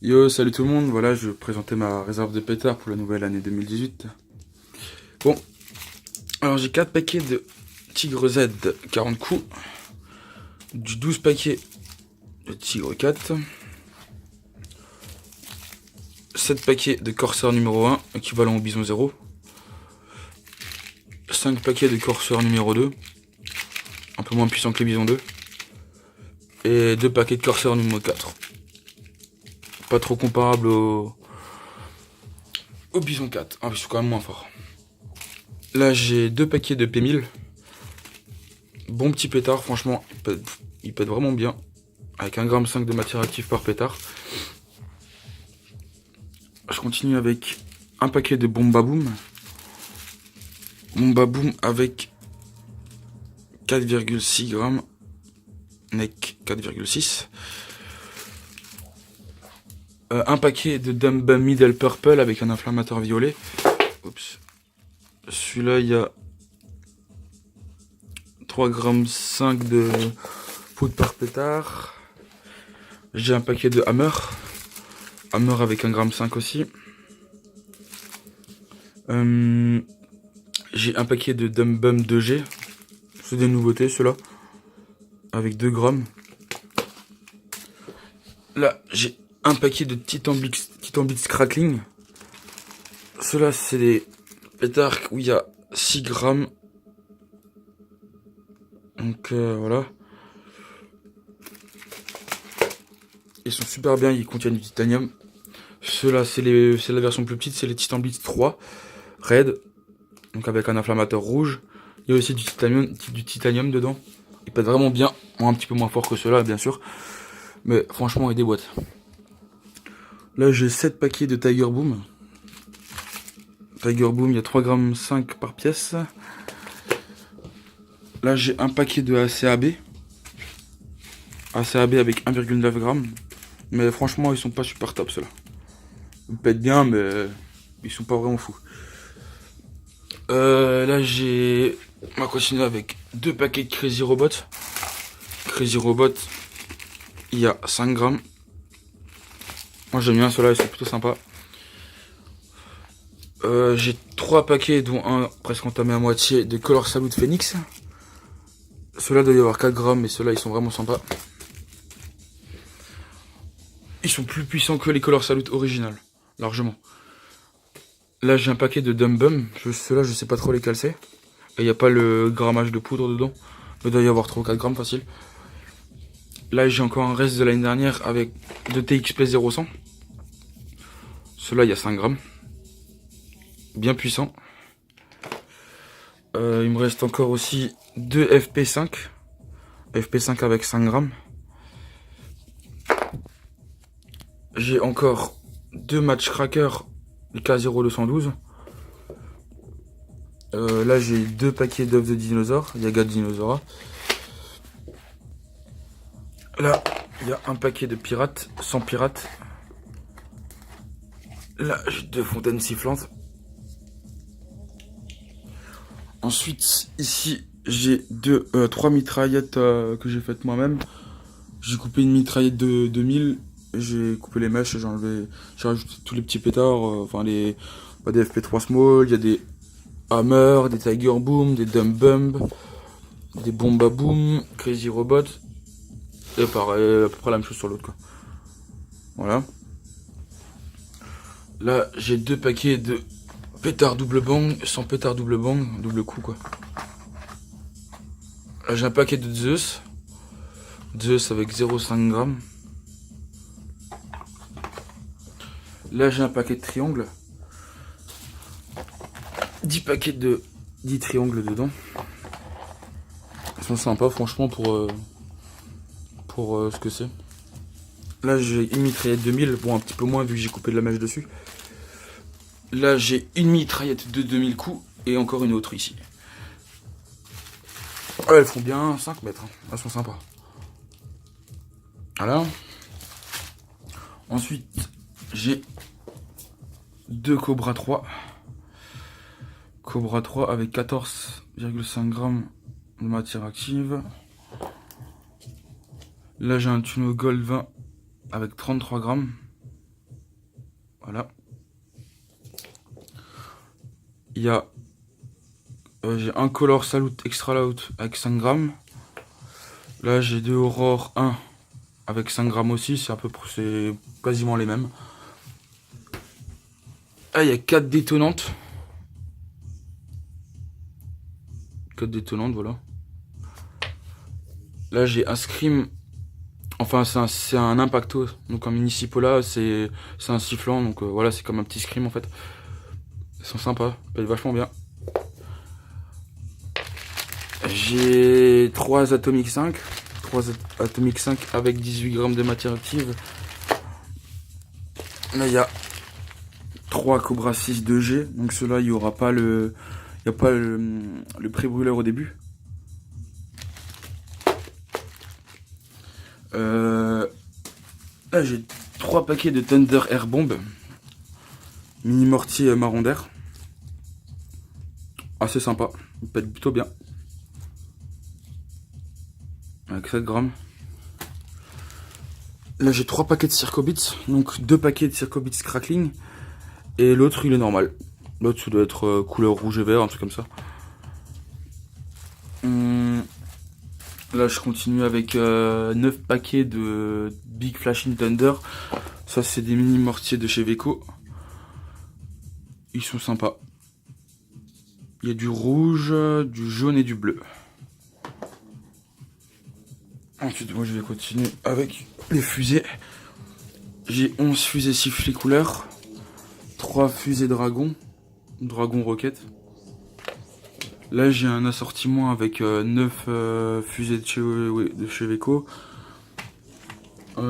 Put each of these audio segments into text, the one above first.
Yo, salut tout le monde, voilà, je vais présenter ma réserve de pétards pour la nouvelle année 2018. Bon, alors j'ai 4 paquets de Tigre Z 40 coups, du 12 paquets de Tigre 4, 7 paquets de Corsair numéro 1, équivalent au Bison 0, 5 paquets de Corsair numéro 2, un peu moins puissant que le Bison 2, et 2 paquets de Corsair numéro 4. Pas trop comparable au Bison 4, ils sont quand même moins forts. Là j'ai 2 paquets de P1000. Bon petit pétard, franchement, il pète vraiment bien. Avec 1,5 g de matière active par pétard. Je continue avec un paquet de Bomba Boom. Bomba Boom avec 4,6 g. NEC 4,6. Un paquet de Dum Bum Middle Purple avec un inflammateur violet. Oups. Celui-là, il y a 3,5 g de poudre par pétard. J'ai un paquet de Hammer. Hammer avec 1,5 g aussi. J'ai un paquet de Dum Bum 2G. C'est des nouveautés, ceux-là. Avec 2 grammes. Là, j'ai un paquet de Titan Blitz Crackling. Ceux-là, c'est des pétards où il y a 6 grammes. Donc voilà. Ils sont super bien, ils contiennent du titanium. Ceux-là, c'est la version plus petite, c'est les Titan Blitz 3 Red. Donc avec un inflammateur rouge. Il y a aussi du titanium dedans. Ils pètent vraiment bien. Un petit peu moins fort que ceux-là, bien sûr. Mais franchement, ils déboîtent. Là, j'ai 7 paquets de Tiger Boom. Tiger Boom, il y a 3,5 g par pièce. Là, j'ai un paquet de ACAB. ACAB avec 1,9 g. Mais franchement, ils sont pas super top, ceux-là. Ils pètent bien, mais ils sont pas vraiment fous. Là, on va continuer avec 2 paquets de Crazy Robot. Crazy Robot, il y a 5 grammes. Moi, j'aime bien ceux-là, ils sont plutôt sympas. J'ai 3 paquets, dont un presque entamé à moitié, de Color Salute Phoenix. Ceux-là doivent y avoir 4 grammes, mais ceux-là, ils sont vraiment sympas. Ils sont plus puissants que les Color Salute originales, largement. Là, j'ai un paquet de Dum Bum. Ceux-là, je sais pas trop lesquels c'est. Et il n'y a pas le grammage de poudre dedans. Il doit y avoir 3 ou 4 grammes facile. Là, j'ai encore un reste de l'année dernière avec de TXP 0100. Ceux-là, il y a 5 grammes. Bien puissant. Il me reste encore aussi 2 FP5. FP5 avec 5 grammes. J'ai encore 2 Match Cracker K0212. Là, j'ai 2 paquets d'œufs de dinosaures. Yaga Dinosaura. Là, il y a un paquet de pirates, sans pirates. Là, j'ai 2 fontaines sifflantes. Ensuite, ici, j'ai 3 mitraillettes que j'ai faites moi-même. J'ai coupé une mitraillette de 2000. J'ai coupé les mèches, j'ai rajouté tous les petits pétards, des FP3 Small, il y a des Hammer, des Tiger Boom, des Dum Bum, des Bomba Boom, Crazy Robot, et pareil, à peu près la même chose sur l'autre, quoi. Voilà. Là, j'ai 2 paquets de pétards double bang, sans pétard double bang, double coup, quoi. Là, j'ai un paquet de Zeus. Zeus avec 0,5 g. Là, j'ai un paquet de triangles. 10 paquets de 10 triangles dedans. Ils sont sympas, franchement, pour ce que c'est. Là, j'ai une mitraillette 2000. Bon, un petit peu moins vu que j'ai coupé de la mèche dessus. Là, j'ai une mitraillette de 2000 coups. Et encore une autre ici. Ouais, elles font bien 5 mètres. Elles sont sympas. Voilà. Ensuite, j'ai 2 Cobra 3. Cobra 3 avec 14,5 g de matière active. Là, j'ai un Tuno Gold 20 avec 33 grammes. Voilà. Il y a... j'ai un Color Salute Extra Loud avec 5 grammes. Là, j'ai 2 Aurore 1 avec 5 grammes aussi. C'est à peu près... C'est quasiment les mêmes. Ah, il y a 4 détonantes. 4 détonantes, voilà. Là, j'ai un Scream. Enfin, c'est un Impacto. Donc, un Mini-Cipolla, c'est un sifflant. Donc, voilà, c'est comme un petit Scream en fait. Ils sont sympas. Ils pètent vachement bien. J'ai 3 Atomic 5. 3 Atomic 5 avec 18 grammes de matière active. Là, il y a 3 Cobra 6 2G. Donc, ceux-là, il n'y aura pas le. Il n'y a pas le pré-brûleur au début. Là, j'ai 3 paquets de Thunder Air Bomb. Mini mortier marron d'air. Assez sympa. Il pète plutôt bien. Avec 7 grammes. Là, j'ai 3 paquets de Circobits. Donc, 2 paquets de Circobits Crackling. Et l'autre, il est normal. L'autre, ça doit être couleur rouge et vert, un truc comme ça. Là, je continue avec 9 paquets de Big Flashing Thunder. Ça, c'est des mini mortiers de chez Weco. Ils sont sympas. Il y a du rouge, du jaune et du bleu. Ensuite, moi, je vais continuer avec les fusées. J'ai 11 fusées sifflées couleurs. 3 fusées dragon. Dragon roquette. Là, j'ai un assortiment avec 9 fusées de chez Weco. C'est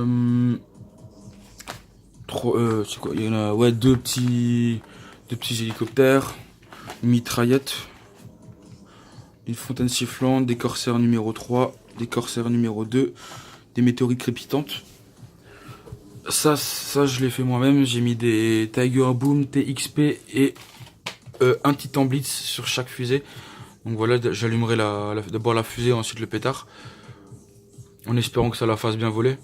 quoi? Il y en a, ouais, deux petits hélicoptères, une mitraillette, une fontaine sifflante, des corsaires numéro 3, des corsaires numéro 2, des météorites crépitantes. Ça je l'ai fait moi-même. J'ai mis des Tiger Boom TXP et un Titan Blitz sur chaque fusée. Donc voilà, j'allumerai d'abord la fusée, ensuite le pétard, en espérant que ça la fasse bien voler,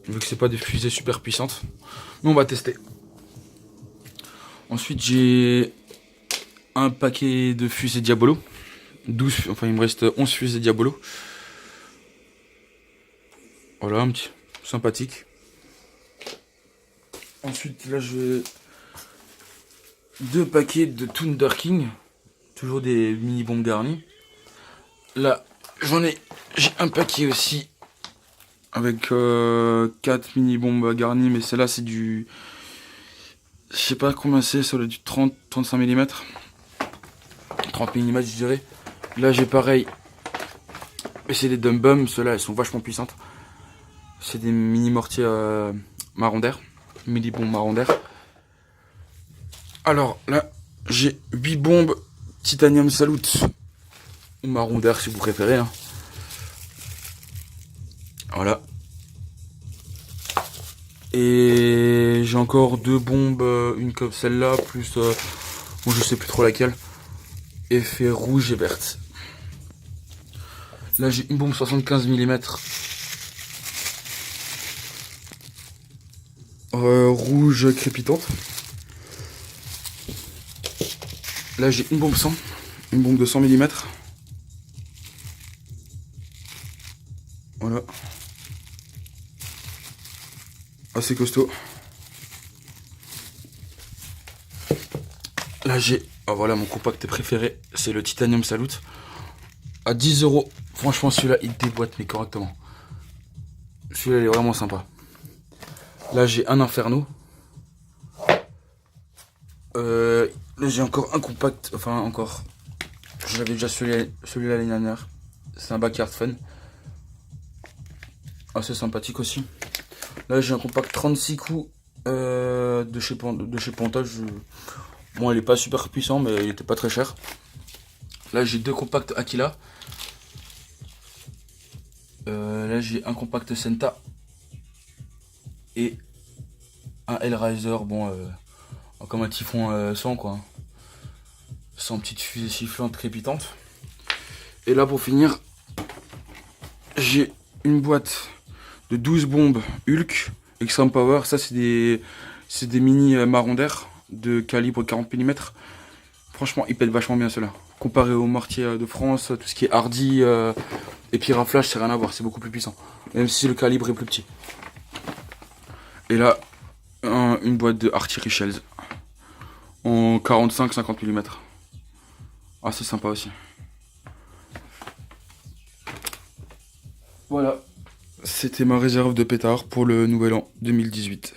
vu que c'est pas des fusées super puissantes. Mais on va tester. Ensuite, j'ai un paquet de fusées Diabolo. 12, enfin il me reste 11 fusées Diabolo. Voilà, un petit sympathique. Ensuite, là, je vais 2 paquets de Thunder King. Toujours des mini bombes garnies. Là, j'ai un paquet aussi avec 4 mini bombes garnies, mais celle-là c'est du, je sais pas combien c'est, ça doit être du 30-35 mm. 30 mm je dirais. Là j'ai pareil, mais c'est des Dumb Bum, ceux-là elles sont vachement puissantes. C'est des mini mortiers marron d'air, mini bombes marron d'air. Alors là, j'ai 8 bombes Titanium Salute, ou marron d'air si vous préférez. Hein. Voilà. Et j'ai encore 2 bombes, une comme celle-là, plus, bon, je sais plus trop laquelle. Effet rouge et verte. Là j'ai une bombe 75 mm. Rouge crépitante. Là j'ai une bombe 100. Une bombe de 100 mm. Voilà. Assez costaud. Là j'ai, oh, voilà mon compact préféré, c'est le Titanium Salute. À 10 €. Franchement celui-là il déboîte mais correctement. Celui-là il est vraiment sympa. Là j'ai un Inferno. Là j'ai encore un compact, enfin encore. J'avais déjà celui-là l'année dernière. C'est un Backyard Fun. Assez sympathique aussi. Là j'ai un compact 36 coups de chez Pontage. Bon il est pas super puissant mais il était pas très cher. Là j'ai 2 compacts Aquila. Là j'ai un compact Senta. Et un Hellraiser, bon comme un Typhon 100 quoi. Sans petite fusée sifflante crépitante. Et là pour finir, j'ai une boîte de 12 bombes Hulk Extreme Power. Ça c'est des C'est des mini marrons d'air de calibre 40 mm. Franchement, ils pètent vachement bien ceux-là. Comparé aux mortiers de France, tout ce qui est Hardy et Pierre à flash, c'est rien à voir, c'est beaucoup plus puissant. Même si le calibre est plus petit. Et là, une boîte de Artillery Shells en 45-50 mm. Ah, c'est sympa aussi. Voilà, c'était ma réserve de pétards pour le nouvel an 2018.